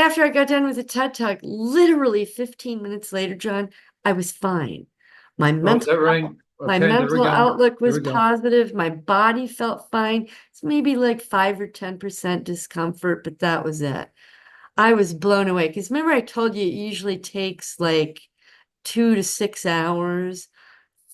after I got done with the TED Talk, literally 15 minutes later, John, I was fine. My Oh, is that right? my Okay, there we mental go. outlook There was we go. positive. My body felt fine. It's maybe like 5 or 10% discomfort, but that was it. I was blown away because remember I told you it usually takes like 2 to 6 hours,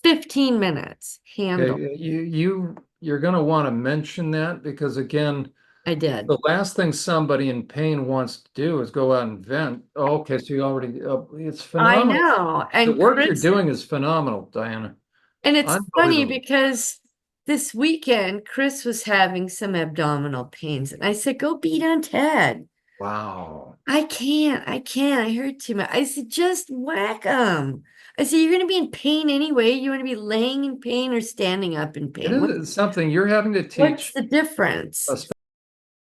15 minutes handle. Okay, you're going to want to mention that because again, I did. the last thing somebody in pain wants to do is go out and vent. Oh, okay, so you already, it's I phenomenal. know. The And work you're Chris, doing is phenomenal, Diana. and it's funny Unbelievable. because this weekend Chris was having some abdominal pains, and I said, "Go beat on Ted." Wow. I can't. I hurt too much. I said, just whack him. I said, you're going to be in pain anyway. You want to be laying in pain or standing up in It pain? is something you're having to What's teach the difference? a special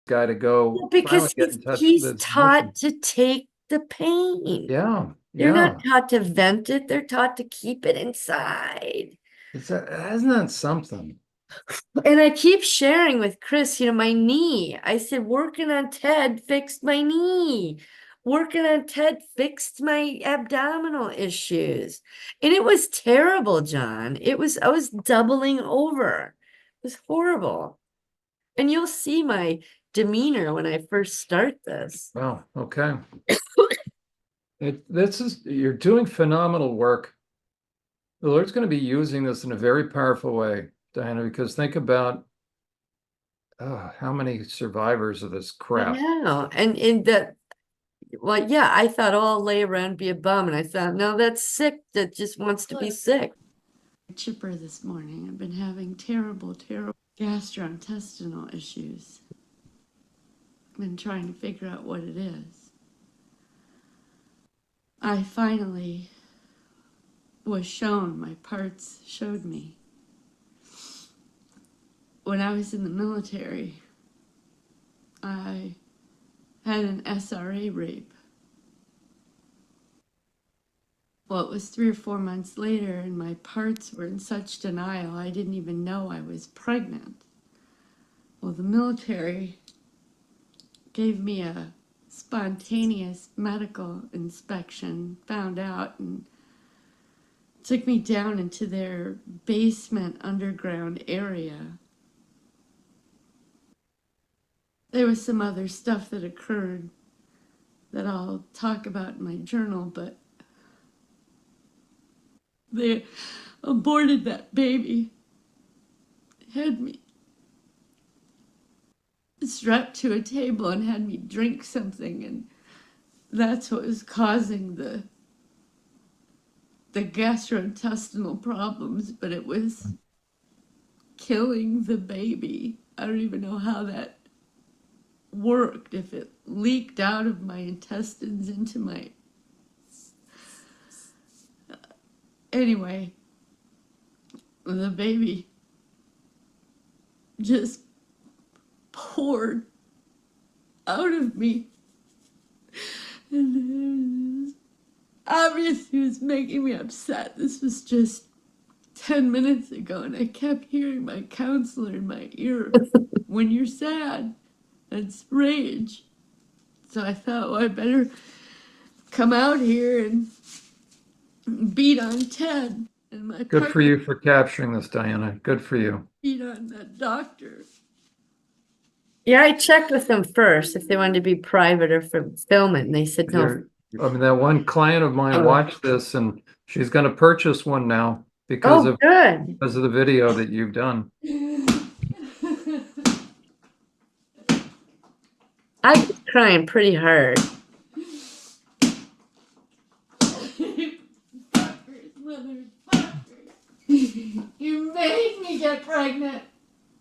guy to go Well, finally because get in touch with he's his taught emotions. to take the pain. Yeah, They're not yeah. taught to vent it. They're taught to keep it inside. Isn't that something? And I keep sharing with Chris, my knee. I said, working on TED fixed my knee. Working on TED fixed my abdominal issues. And it was terrible, John. I was doubling over. It was horrible. And you'll see my demeanor when I first start this. Wow, okay. You're doing phenomenal work. The Lord's going to be using this in a very powerful way, Diana, because think about how many survivors of this I crap. know. And in that, well, yeah, I thought, oh, I'll lay around and be a bum. And I thought, no, that's sick. That just wants to be sick. Chipper this morning. I've been having terrible gastrointestinal issues. I've been trying to figure out what it is. I finally was shown, my parts showed me. When I was in the military, I had an SRA rape. Well, it was 3 or 4 months later, and my parts were in such denial, I didn't even know I was pregnant. Well, the military gave me a spontaneous medical inspection, found out, and took me down into their basement underground area. There was some other stuff that occurred that I'll talk about in my journal, but they aborted that baby, had me strapped to a table and had me drink something, and that's what was causing the gastrointestinal problems, but it was killing the baby. I don't even know how that worked, if it leaked out of my intestines into my... Anyway, the baby just poured out of me. And obviously it was making me upset. This was just 10 minutes ago, and I kept hearing my counselor in my ear. When you're sad, that's rage. So I thought, well, I better come out here and beat on Ted. And my Good for you for capturing this, Diana. Good for you. beat on that doctor. Yeah, I checked with them first if they wanted to be private or for film it, and they said no. I mean, that one client of mine watched this and she's going to purchase one now because Oh, good. of the video that you've done. I was crying pretty hard. You made me get pregnant.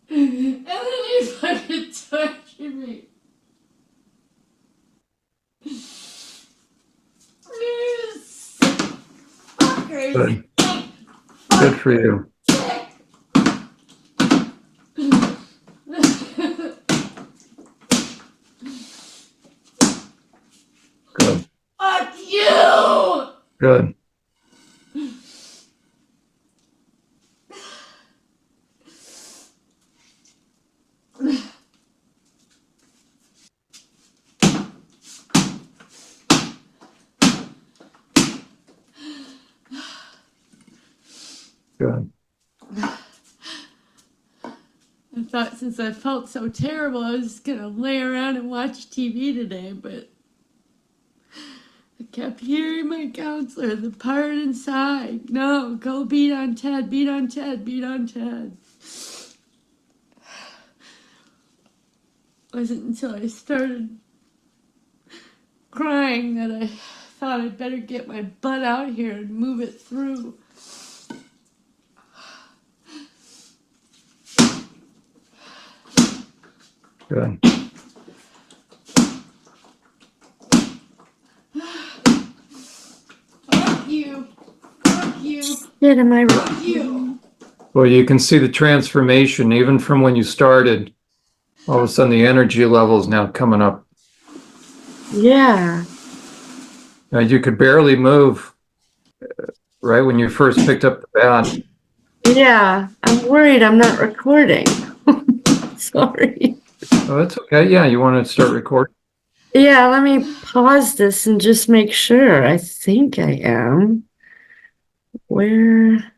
And then you fucking torture me. You fuckers. Good. Good for you. Good. Fuck you. Good. thought since I felt so terrible, I was just gonna lay around and watch TV today, but I kept hearing my counselor, the part inside. No, go beat on Ted, beat on Ted, beat on Ted. It wasn't until I started crying that I thought I'd better get my butt out here and move it through. Good. Fuck you. Fuck you. Shit, am I Fuck you. Well, you can see the transformation even from when you started. All of a sudden, the energy level is now coming up. Yeah. Now, you could barely move, right, when you first picked up the bat. Yeah. I'm worried I'm not recording. Sorry. Oh, that's okay. Yeah, you want to start recording? Yeah, let me pause this and just make sure. I think I am. Where?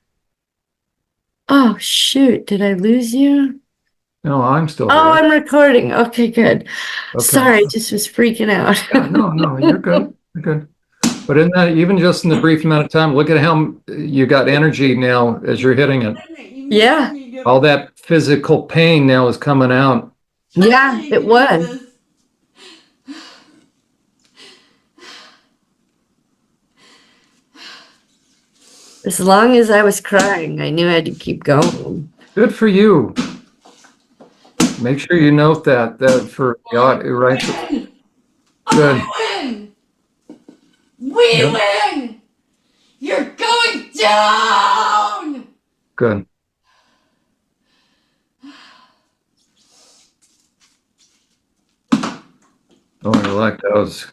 Oh, shoot. Did I lose you? No, I'm still Oh, here. I'm recording. Okay, good. Okay. Sorry, just was freaking out. Yeah, no, you're good. You're good. But in that, even just in the brief amount of time, look at how you got energy now as you're hitting it. Yeah. All that physical pain now is coming out. Yeah, it was. As long as I was crying, I knew I had to keep going. Good for you. Make sure you note that for the audio, right? Good. I win. We Yep. win. You're going down. Good. Oh, I like those.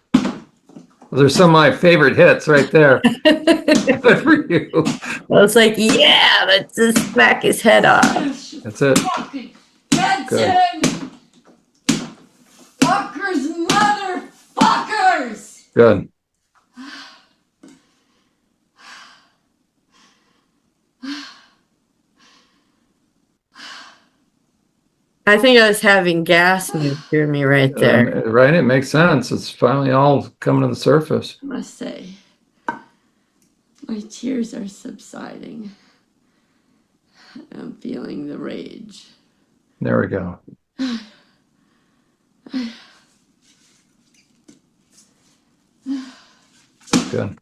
Those are some of my favorite hits right there. Good for you. I was like, yeah, let's just smack his head off. That's it. Fucking Benson. Fuckers, motherfuckers. Good. I I think I was having gas move through me right there. Right, it makes sense. It's finally all coming to the surface. must say, my tears are subsiding. I'm feeling the rage. There we go. Good.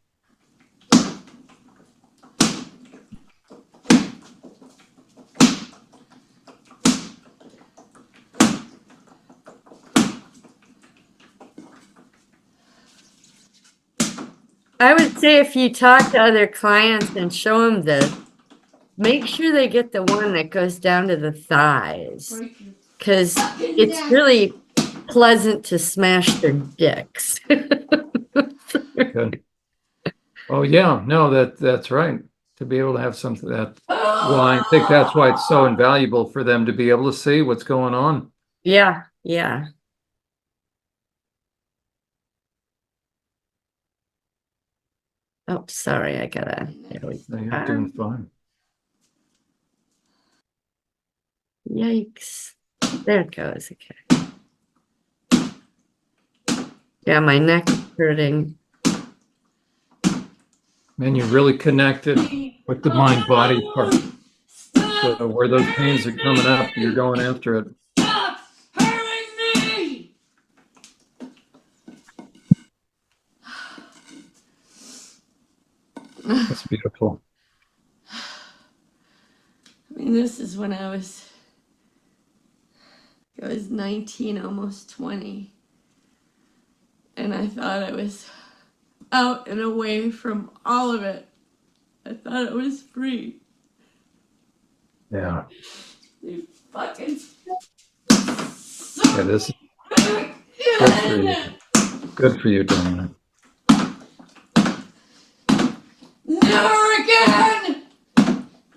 I would say if you talk to other clients and show them this, make sure they get the one that goes down to the thighs, because it's really pleasant to smash their dicks. Good. Oh yeah, no, that's right. To be able to have something that, well, I think that's why it's so invaluable for them to be able to see what's going on. Yeah, yeah. Oh, sorry, I gotta. There we No, you're go. doing fine. Yikes. There it goes. Okay. Yeah, my neck is hurting. Man, you really connected with the mind-body part. So where those pains are coming up, you're going after it. Stop hurting me! That's beautiful. I mean, this is when I was 19, almost 20. And I thought I was out and away from all of it. I thought it was free. Yeah. You fucking Yeah, this is good for you. Good for you, Diana. Never again!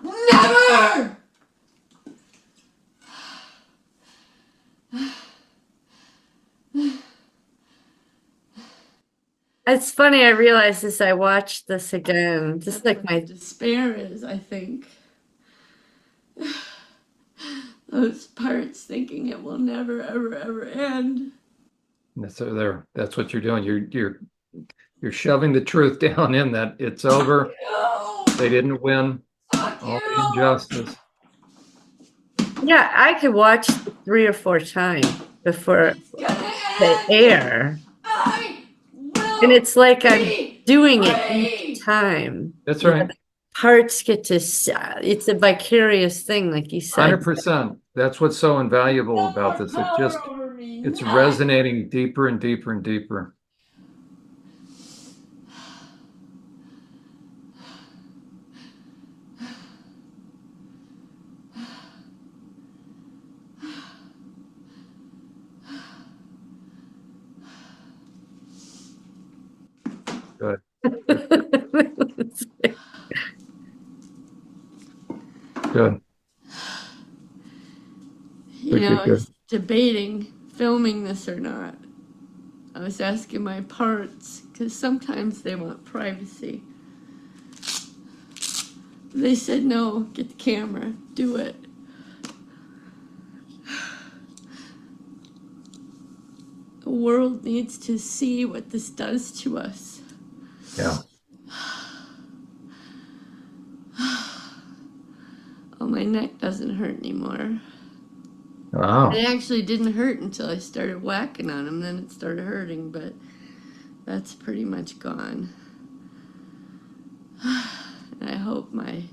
Never! It's funny, I realized this, I watched this again, just like my despair is, I think. those parts thinking it will never, ever, ever end. That's what you're doing. You're shoving the truth down in that it's over. They didn't win. All the injustice. Yeah, I could watch 3 or 4 times before they air. And it's like I'm doing it each time. That's You know, right. the parts get to, it's a vicarious thing, like you said. 100%. That's what's so invaluable about this. It's resonating deeper and deeper and deeper. Good. Good. You know, I Good. was debating filming this or not. I was asking my parts, because sometimes they want privacy. They said, no, get the camera, do it. The world needs to see what this does to us. Yeah. Oh, my neck doesn't hurt anymore. Wow. It actually didn't hurt until I started whacking on them. Then it started hurting, but that's pretty much gone. And I hope my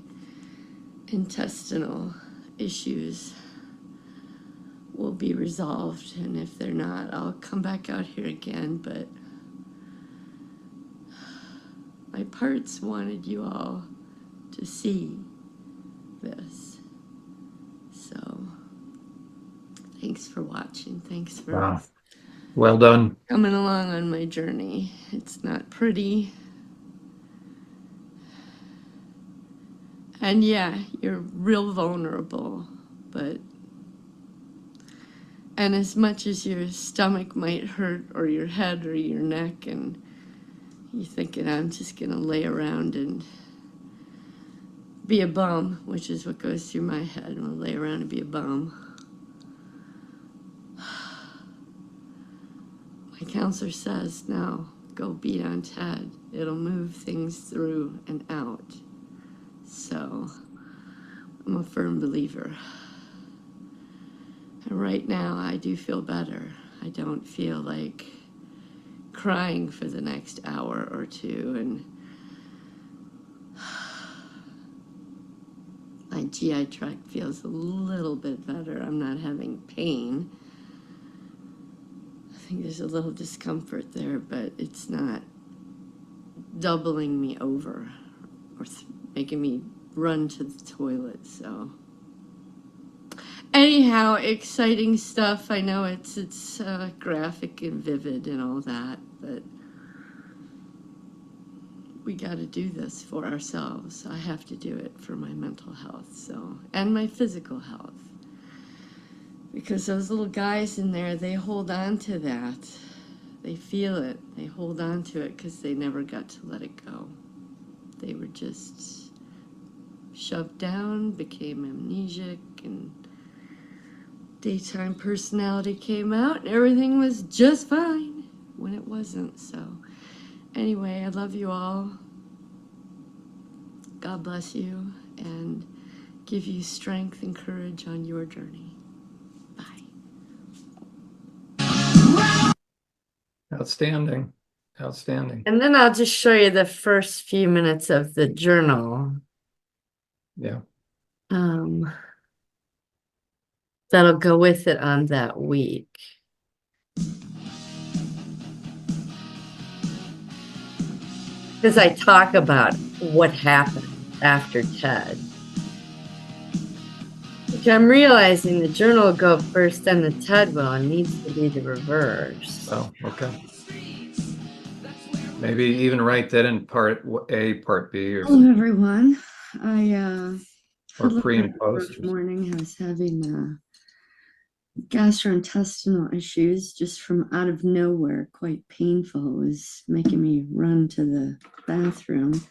intestinal issues will be resolved. And if they're not, I'll come back out here again. But my parts wanted you all to see this. So thanks for watching. Thanks for Wow. Well done. coming along on my journey. It's not pretty. And yeah, you're real vulnerable, but and as much as your stomach might hurt or your head or your neck and you're thinking I'm just gonna lay around and be a bum, which is what goes through my head. I'm gonna lay around and be a bum. My counselor says, no, go beat on Ted. It'll move things through and out. So I'm a firm believer. And right now I do feel better. I don't feel like crying for the next hour or two, and my GI tract feels a little bit better. I'm not having pain. I think there's a little discomfort there, but it's not doubling me over or making me run to the toilet. So anyhow, exciting stuff. I know it's graphic and vivid and all that, but we got to do this for ourselves. I have to do it for my mental health, so, and my physical health. Because those little guys in there, they hold on to that. They feel it. They hold on to it because they never got to let it go. They were just shoved down, became amnesic, and daytime personality came out, and everything was just fine when it wasn't. So anyway, I love you all. God bless you and give you strength and courage on your journey. Bye. Outstanding. Outstanding. And then I'll just show you the first few minutes of the journal. Yeah. That'll go with it on that week. Because I talk about what happened after TED. Which I'm realizing the journal will go first, then the TED will. It needs to be the reverse. Oh, okay. Maybe even write that in part A, part B, or Hello, everyone. I or pre and post. morning. I was having gastrointestinal issues just from out of nowhere, quite painful. It was making me run to the bathroom.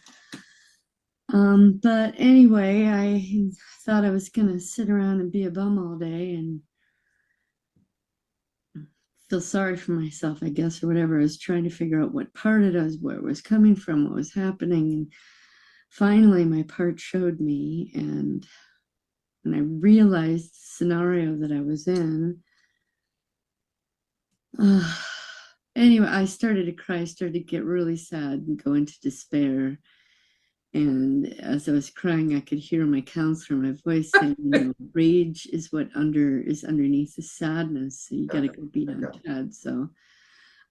But anyway, I thought I was gonna sit around and be a bum all day and feel sorry for myself, I guess, or whatever. I was trying to figure out what part it was, where it was coming from, what was happening. And finally my part showed me, and when I realized the scenario that I was in, anyway, I started to cry, started to get really sad and go into despair. And as I was crying, I could hear my counselor, my voice saying, rage is what is underneath the sadness. So you got to go beat on Ted. So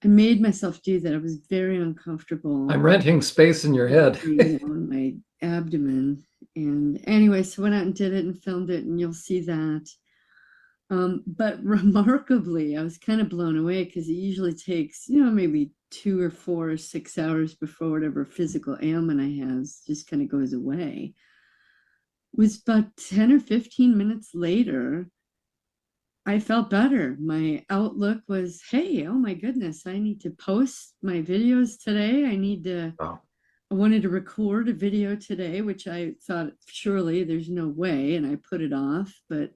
I made myself do that. I was very uncomfortable. I'm renting space in your head. In my abdomen. And anyway, so went out and did it and filmed it, and you'll see that. But remarkably, I was kind of blown away because it usually takes, maybe 2 or 4 or 6 hours before whatever physical ailment I has just kind of goes away. It was about 10 or 15 minutes later, I felt better. My outlook was, hey, oh my goodness, I need to post my videos today. I wanted to record a video today, which I thought surely there's no way, and I put it off. But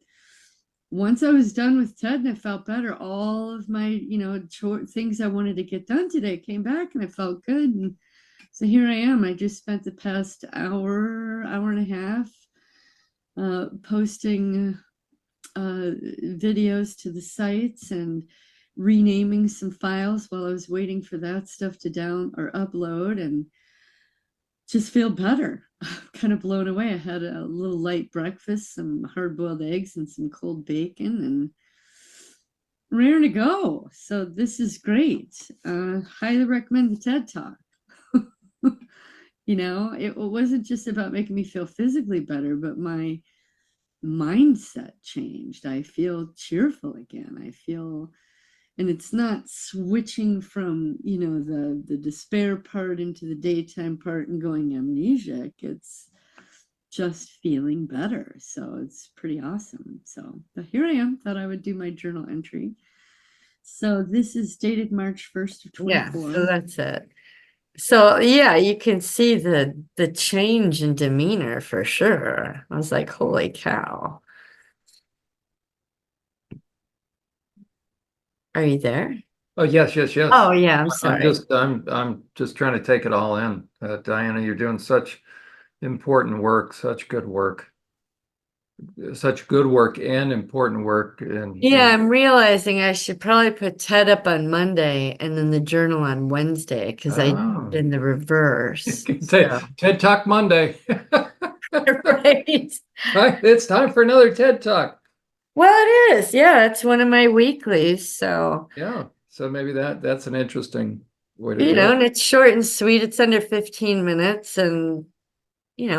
once I was done with TED and I felt better, all of my, things I wanted to get done today came back and I felt good. And so here I am. I just spent the past hour and a half posting videos to the sites and renaming some files while I was waiting for that stuff to down or upload, and just feel better. I'm kind of blown away. I had a little light breakfast, some hard-boiled eggs and some cold bacon, and raring to go. So this is great. Highly recommend the TED Talk. It wasn't just about making me feel physically better, but my mindset changed. I feel cheerful again. And it's not switching from, the despair part into the daytime part and going amnesiac. It's just feeling better. So it's pretty awesome. So but here I am, thought I would do my journal entry. So this is dated March 1st of 24. Yeah, so that's it. So yeah, you can see the change in demeanor for sure. I was like, holy cow. Are you there? Oh, yes. Oh yeah, I'm sorry. I'm just trying to take it all in. Diana, you're doing such important work, such good work and important work. And Yeah, I'm realizing I should probably put TED up on Monday and then the journal on Wednesday because I did in the reverse. TED Talk Monday. Right. It's time for another TED Talk. Well, it is. Yeah, it's one of my weeklies. So yeah, so maybe that's an interesting way to do it. And it's short and sweet. It's under 15 minutes, and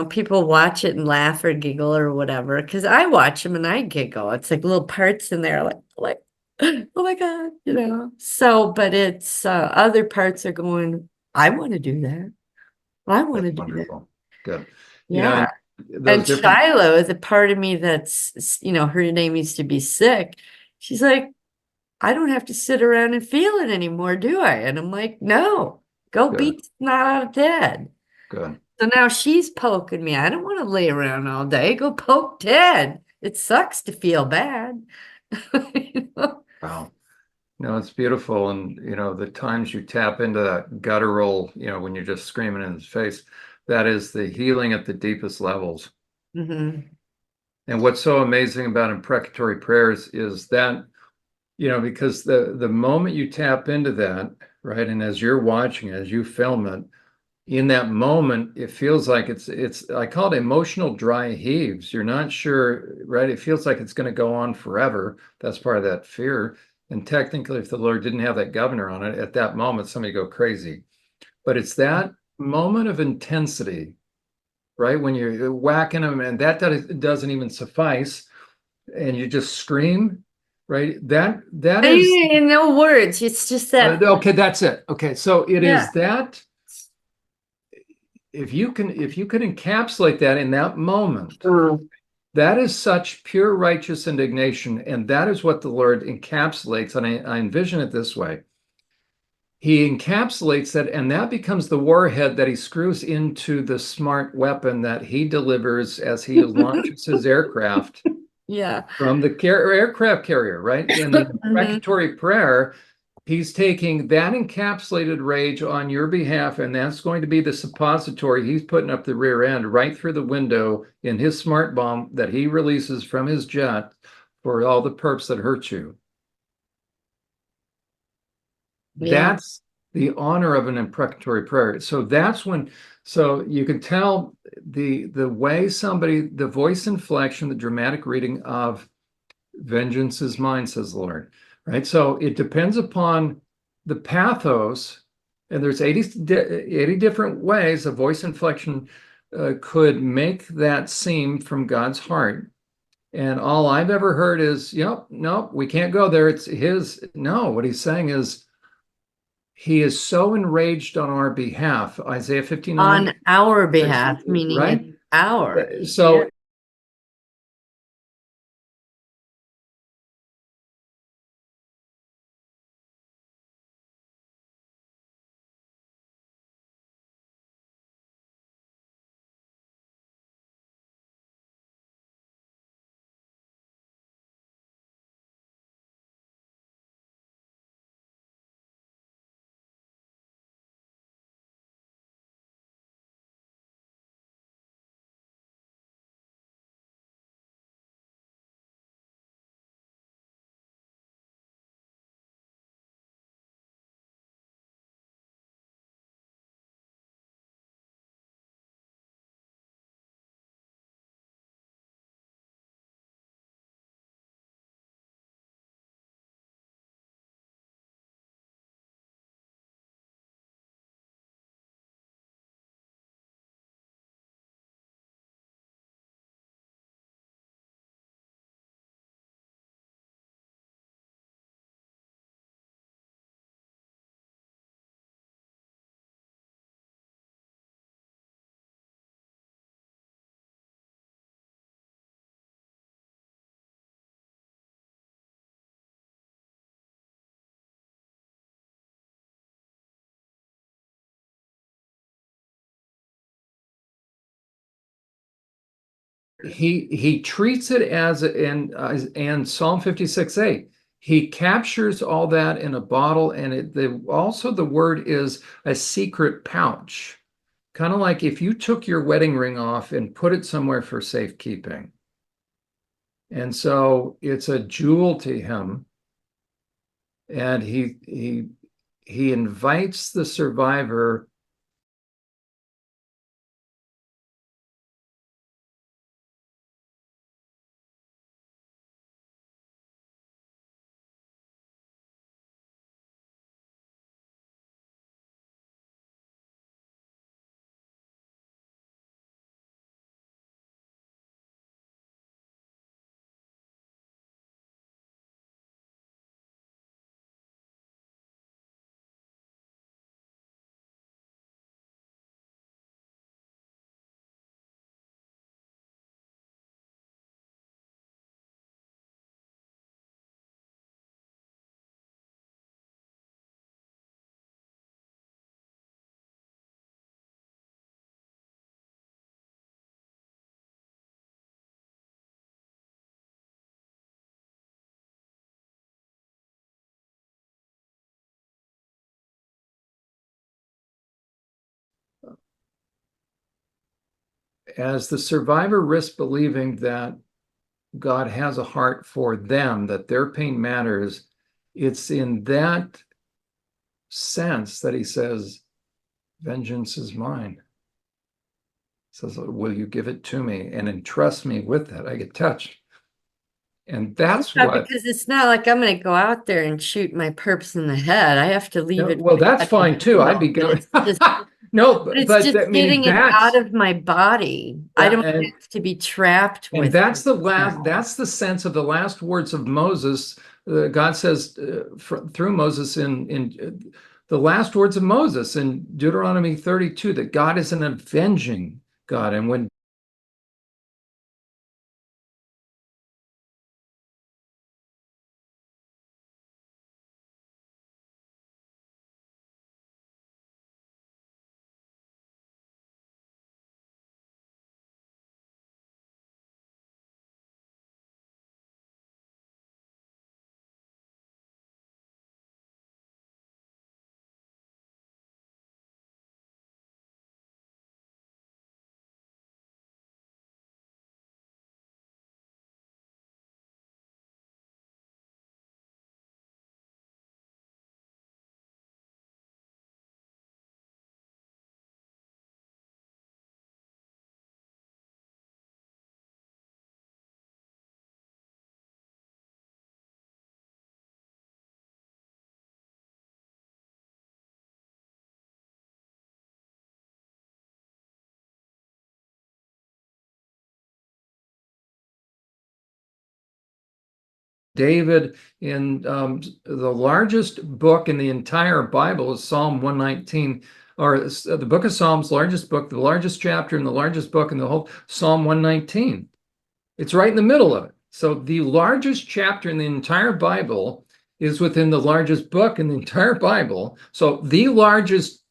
people watch it and laugh or giggle or whatever. Because I watch them and I giggle. It's like little parts in there, like, oh my God, So, but it's other parts are going, I want to do that. I want to do that. Good. Yeah. And Shiloh, the part of me that's, her name used to be sick. She's like, I don't have to sit around and feel it anymore, do I? And I'm like, no, go beat the snot out of Ted. Good. So now she's poking me. I don't want to lay around all day. Go poke Ted. It sucks to feel bad. Wow. No, it's beautiful. And, the times you tap into that guttural, when you're just screaming in his face, that is the healing at the deepest levels. Mm-hmm. And what's so amazing about imprecatory prayers is that, because the moment you tap into that, right, and as you're watching, as you film it, in that moment, it feels like it's I call it emotional dry heaves. You're not sure, right? It feels like it's going to go on forever. That's part of that fear. And technically, if the Lord didn't have that governor on it, at that moment, somebody go crazy. But it's that moment of intensity, right? When you're whacking them, and that doesn't even suffice, and you just scream, right? That is no words. It's just that. Okay, that's it. Okay, so it is that. If you can encapsulate that in that moment, that is such pure righteous indignation, and that is what the Lord encapsulates. And I envision it this way: he encapsulates that, and that becomes the warhead that he screws into the smart weapon that he delivers as he launches his aircraft Yeah. from the aircraft carrier, right? In the imprecatory prayer, he's taking that encapsulated rage on your behalf, and that's going to be the suppository he's putting up the rear end right through the window in his smart bomb that he releases from his jet for all the perps that hurt you. Yeah. That's the honor of an imprecatory prayer. So that's when, so you can tell the way somebody, the voice inflection, the dramatic reading of vengeance is mine, says the Lord, right? So it depends upon the pathos, and there's 80 different ways a voice inflection could make that seem from God's heart. And all I've ever heard is, yep, nope, we can't go there. It's his. No, what he's saying is, he is so enraged on our behalf. Isaiah 59, On our behalf, meaning right? it's ours. So Yeah. he treats it as and Psalm 56:8. He captures all that in a bottle, and also the word is a secret pouch. Kind of like if you took your wedding ring off and put it somewhere for safekeeping. And so it's a jewel to him. And he invites the survivor. As the survivor risks believing that God has a heart for them, that their pain matters, it's in that sense that he says, vengeance is mine. He says, will you give it to me and entrust me with that? I get touched. And that's what, Because it's not like I'm going to go out there and shoot my perps in the head. I have to leave it. well, that's fine too. I'd be going, no, But it's but just meaning getting it that's, out of my body. I don't and, have to be trapped and with that's the it. last, that's the sense of the last words of Moses. God says through Moses in the last words of Moses in Deuteronomy 32, that God is an avenging God. And when David in the largest book in the entire Bible is Psalm 119, or the book of Psalms, largest book, the largest chapter and the largest book in the whole, Psalm 119. It's right in the middle of it. So the largest chapter in the entire Bible is within the largest book in the entire Bible. So the largest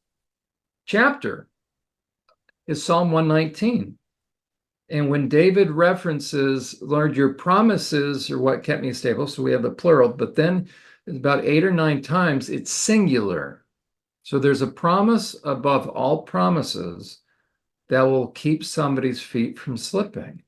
chapter is Psalm 119. And when David references, Lord, your promises are what kept me stable. So we have the plural, but then about 8 or 9 times it's singular. So there's a promise above all promises that will keep somebody's feet from slipping.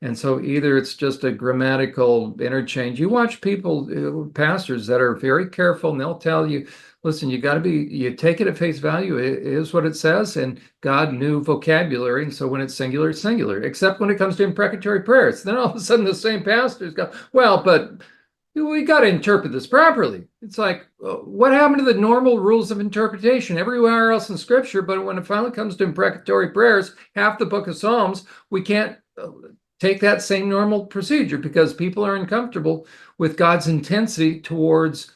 And so either it's just a grammatical interchange. You watch people, pastors that are very careful, and they'll tell you, listen, you got to be, you take it at face value. It is what it says. And God knew vocabulary. And so when it's singular, it's singular, except when it comes to imprecatory prayers. Then all of a sudden the same pastors go, well, but we got to interpret this properly. It's like, what happened to the normal rules of interpretation everywhere else in Scripture? But when it finally comes to imprecatory prayers, half the book of Psalms, we can't take that same normal procedure because people are uncomfortable with God's intensity towards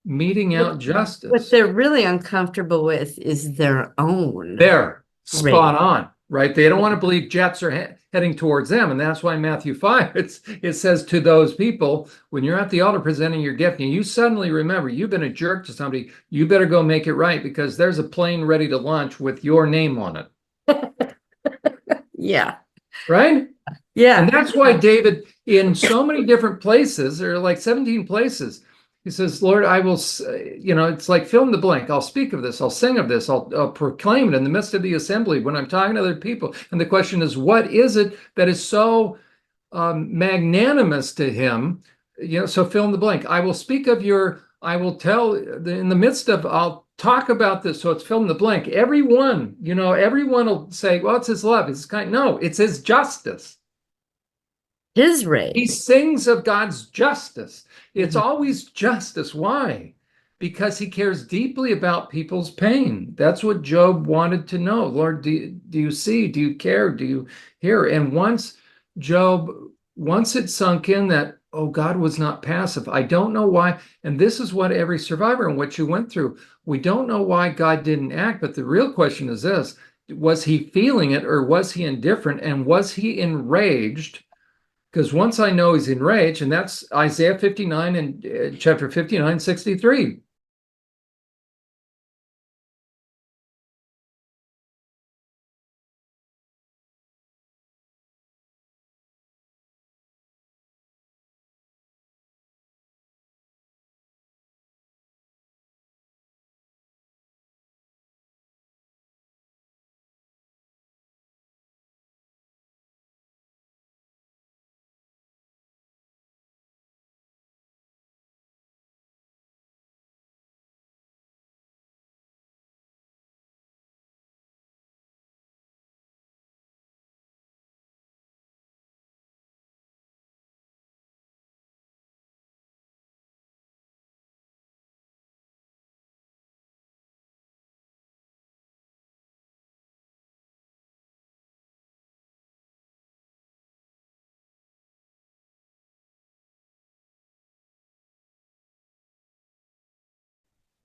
meting out justice. What they're really uncomfortable with is their own. They're spot on, right? They don't want to believe jets are heading towards them. And that's why Matthew 5, it says to those people, when you're at the altar presenting your gift and you suddenly remember you've been a jerk to somebody, you better go make it right because there's a plane ready to launch with your name on it. Yeah. Right? Yeah. And that's why David, in so many different places, there are like 17 places, he says, Lord, I will, it's like fill in the blank. I'll speak of this. I'll sing of this. I'll proclaim it in the midst of the assembly when I'm talking to other people. And the question is, what is it that is so magnanimous to him? So fill in the blank. I will speak of I will tell in the midst of, I'll talk about this. So it's fill in the blank. Everyone will say, well, it's his love. It's kind. No, it's his justice. His rage. He sings of God's justice. It's always justice. Why? Because he cares deeply about people's pain. That's what Job wanted to know. Lord, do you see? Do you care? Do you hear? And once it sunk in that, oh, God was not passive. I don't know why. And this is what every survivor and what you went through. We don't know why God didn't act. But the real question is this: was he feeling it or was he indifferent? And was he enraged? Because once I know he's enraged, and that's Isaiah 59 and chapter 59, 63.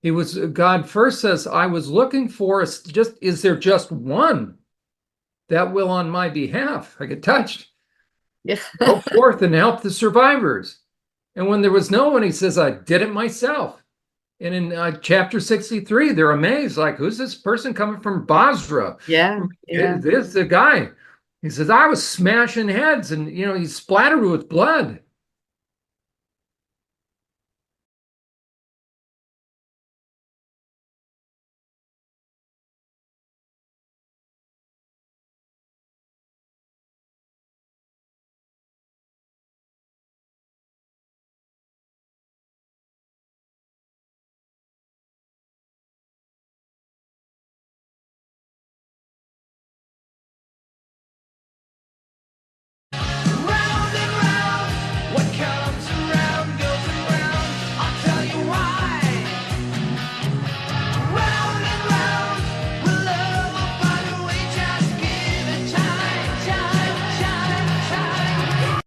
God first says, I was looking for is there just one that will on my behalf? I get touched. Yeah. Go forth and help the survivors. And when there was no one, he says, I did it myself. And in chapter 63, they're amazed, like, who's this person coming from Basra? Yeah. This the guy. He says, I was smashing heads and, he's splattered with blood.